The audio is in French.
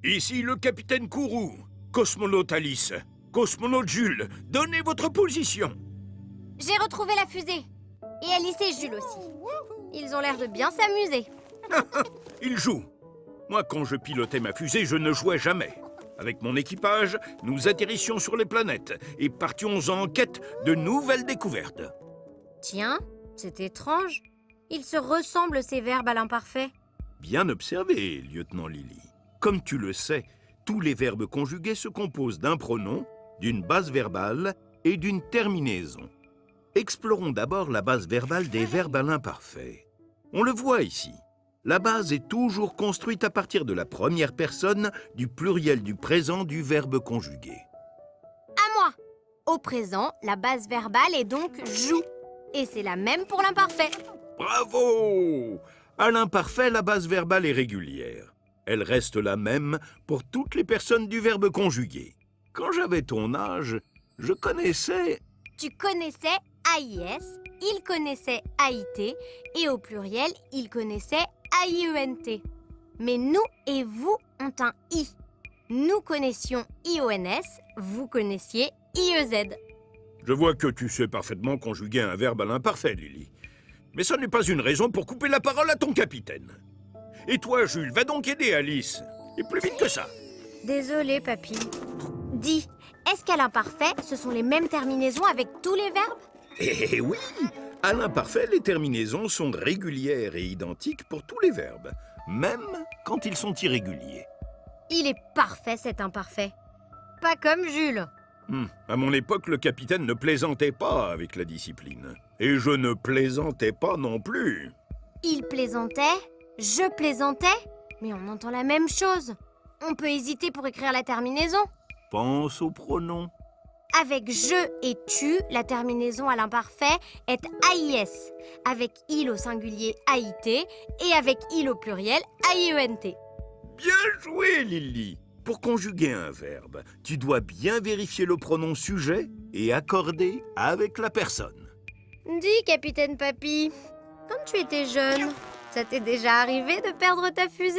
Ici le capitaine Kourou. Cosmonaute Alice. Cosmonaute Jules. Donnez votre position. J'ai retrouvé la fusée. Et Alice et Jules aussi. Ils ont l'air de bien s'amuser. Il joue. Moi, quand je pilotais ma fusée, je ne jouais jamais. Avec mon équipage, nous atterrissions sur les planètes et partions en quête de nouvelles découvertes. Tiens, c'est étrange. Ils se ressemblent, ces verbes à l'imparfait. Bien observé, lieutenant Lily. Comme tu le sais, tous les verbes conjugués se composent d'un pronom, d'une base verbale et d'une terminaison. Explorons d'abord la base verbale des verbes à l'imparfait. On le voit ici. La base est toujours construite à partir de la première personne du pluriel du présent du verbe conjugué. À moi. Au présent, la base verbale est donc joue. Et c'est la même pour l'imparfait. Bravo! À l'imparfait, la base verbale est régulière. Elle reste la même pour toutes les personnes du verbe conjugué. Quand j'avais ton âge, je connaissais... Tu connaissais AIS, il connaissait AIT, et au pluriel, il connaissait AIENT. Mais nous et vous ont un I. Nous connaissions IONS, vous connaissiez IEZ. Je vois que tu sais parfaitement conjuguer un verbe à l'imparfait, Lily. Mais ça n'est pas une raison pour couper la parole à ton capitaine. Et toi, Jules, va donc aider Alice. Et plus vite que ça. Désolée, papy. Dis, est-ce qu'à l'imparfait, ce sont les mêmes terminaisons avec tous les verbes? Eh oui! À l'imparfait, les terminaisons sont régulières et identiques pour tous les verbes, même quand ils sont irréguliers. Il est parfait, cet imparfait. Pas comme Jules. À mon époque, le capitaine ne plaisantait pas avec la discipline. Et je ne plaisantais pas non plus. Il plaisantait, je plaisantais, mais on entend la même chose. On peut hésiter pour écrire la terminaison. Pense aux pronoms. Avec je et tu, la terminaison à l'imparfait est AIS. Avec il au singulier AIT et avec il au pluriel AIENT. Bien joué, Lily! Pour conjuguer un verbe, tu dois bien vérifier le pronom sujet et accorder avec la personne. Dis, capitaine Papy, quand tu étais jeune, ça t'est déjà arrivé de perdre ta fusée?